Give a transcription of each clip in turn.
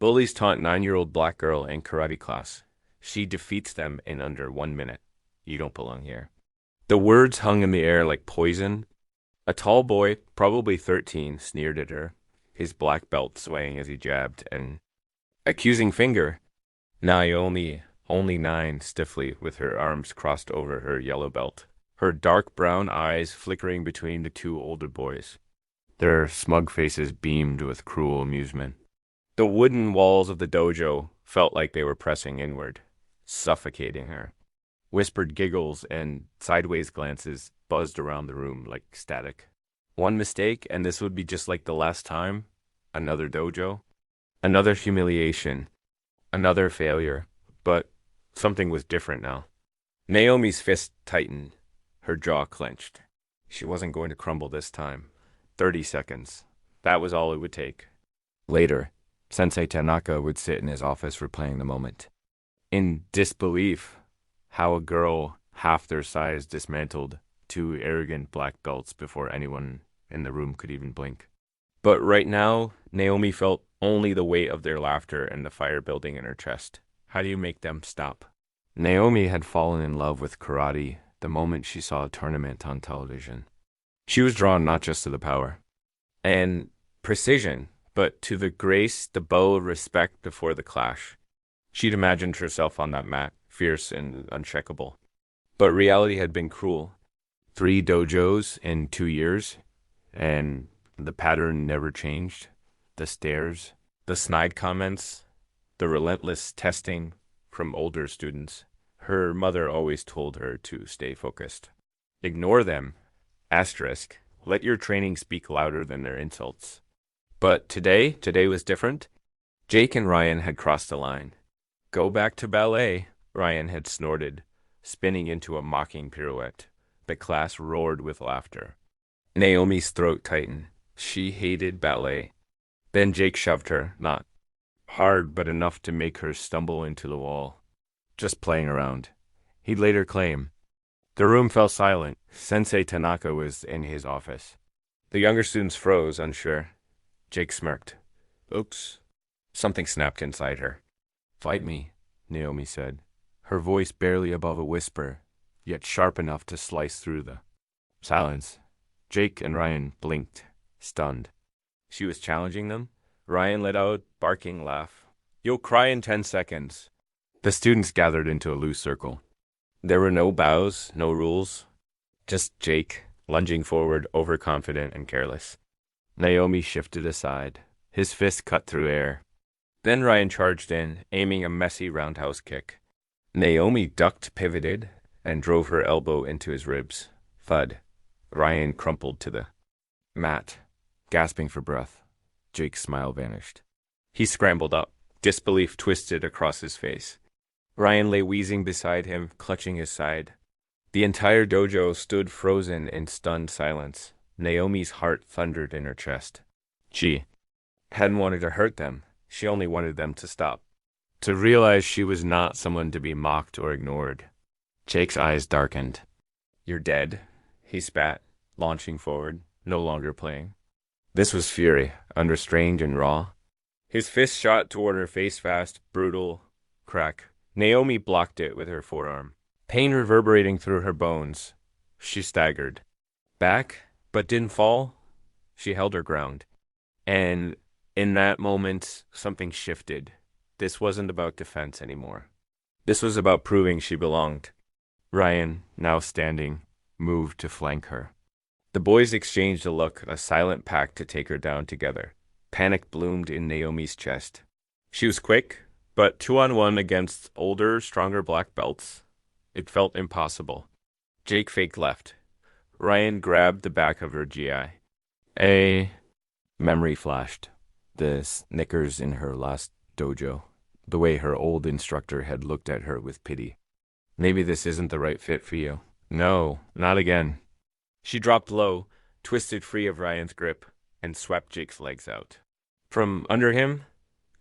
Bullies taunt 9-year-old black girl in karate class. She defeats them in under 1 minute. You don't belong here. The words hung in the air like poison. A tall boy, probably 13, sneered at her, his black belt swaying as he jabbed, an accusing finger. Naomi, only 9, stiffly, with her arms crossed over her yellow belt, her dark brown eyes flickering between the two older boys. Their smug faces beamed with cruel amusement. The wooden walls of the dojo felt like they were pressing inward, suffocating her. Whispered giggles and sideways glances buzzed around the room like static. One mistake, and this would be just like the last time. Another dojo. Another humiliation. Another failure. But something was different now. Naomi's fist tightened. Her jaw clenched. She wasn't going to crumble this time. 30 seconds. That was all it would take. Later, Sensei Tanaka would sit in his office replaying the moment. In disbelief, how a girl half their size dismantled 2 arrogant black belts before anyone in the room could even blink. But right now, Naomi felt only the weight of their laughter and the fire building in her chest. How do you make them stop? Naomi had fallen in love with karate the moment she saw a tournament on television. She was drawn not just to the power and precision, but to the grace, the bow of respect before the clash. She'd imagined herself on that mat, fierce and uncheckable. But reality had been cruel. 3 dojos in 2 years, and the pattern never changed. The stares, the snide comments, the relentless testing from older students. Her mother always told her to stay focused. Ignore them. Asterisk. Let your training speak louder than their insults. But today was different. Jake and Ryan had crossed the line. Go back to ballet, Ryan had snorted, spinning into a mocking pirouette. The class roared with laughter. Naomi's throat tightened. She hated ballet. Then Jake shoved her, not hard, but enough to make her stumble into the wall. Just playing around. He'd later claim. The room fell silent. Sensei Tanaka was in his office. The younger students froze, unsure. Jake smirked. Oops. Something snapped inside her. Fight me, Naomi said, her voice barely above a whisper, yet sharp enough to slice through the silence. Jake and Ryan blinked, stunned. She was challenging them. Ryan let out a barking laugh. You'll cry in 10 seconds. The students gathered into a loose circle. There were no bows, no rules. Just Jake, lunging forward, overconfident and careless. Naomi shifted aside. His fist cut through air. Then Ryan charged in, aiming a messy roundhouse kick. Naomi ducked, pivoted, and drove her elbow into his ribs. Thud. Ryan crumpled to the mat, gasping for breath. Jake's smile vanished. He scrambled up, disbelief twisted across his face. Ryan lay wheezing beside him, clutching his side. The entire dojo stood frozen in stunned silence. Naomi's heart thundered in her chest. She hadn't wanted to hurt them. She only wanted them to stop. To realize she was not someone to be mocked or ignored. Jake's eyes darkened. You're dead, he spat, launching forward, no longer playing. This was fury, unrestrained and raw. His fist shot toward her face fast, brutal, crack. Naomi blocked it with her forearm. Pain reverberating through her bones. She staggered. Back, but didn't fall. She held her ground. And in that moment, something shifted. This wasn't about defense anymore. This was about proving she belonged. Ryan, now standing, moved to flank her. The boys exchanged a look, a silent pact to take her down together. Panic bloomed in Naomi's chest. She was quick, but 2-on-1 against older, stronger black belts. It felt impossible. Jake faked left. Ryan grabbed the back of her GI. A memory flashed. The Snickers in her last dojo. The way her old instructor had looked at her with pity. Maybe this isn't the right fit for you. No, not again. She dropped low, twisted free of Ryan's grip, and swept Jake's legs out. From under him,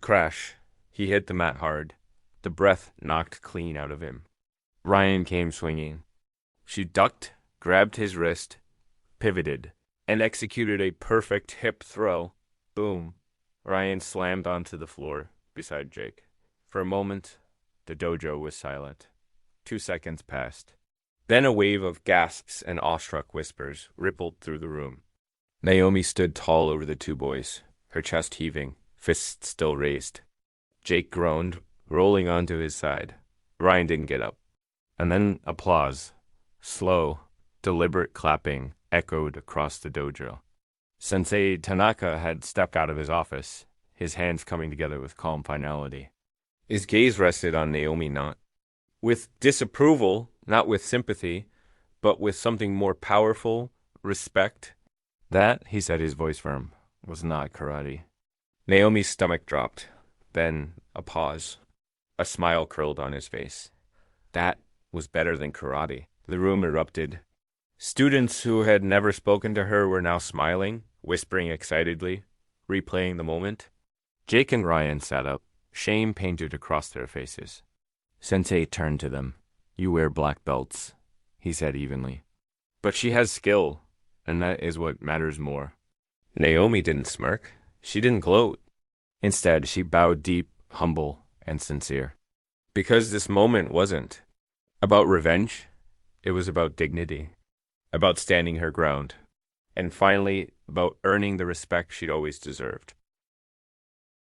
crash. He hit the mat hard. The breath knocked clean out of him. Ryan came swinging. She ducked, grabbed his wrist, pivoted, and executed a perfect hip throw. Boom. Ryan slammed onto the floor, beside Jake. For a moment, the dojo was silent. 2 seconds passed. Then a wave of gasps and awestruck whispers rippled through the room. Naomi stood tall over the two boys, her chest heaving, fists still raised. Jake groaned, rolling onto his side. Ryan didn't get up. And then applause. Slow, deliberate clapping echoed across the dojo. Sensei Tanaka had stepped out of his office, his hands coming together with calm finality. His gaze rested on Naomi not with disapproval, not with sympathy, but with something more powerful, respect. That, he said, his voice firm, was not karate. Naomi's stomach dropped. Then a pause. A smile curled on his face. That was better than karate. The room erupted. Students who had never spoken to her were now smiling, whispering excitedly, replaying the moment. Jake and Ryan sat up, shame painted across their faces. Sensei turned to them. "You wear black belts," he said evenly. "But she has skill, and that is what matters more." Naomi didn't smirk. She didn't gloat. Instead, she bowed deep, humble, and sincere. Because this moment wasn't about revenge. It was about dignity, about standing her ground, and finally, about earning the respect she'd always deserved.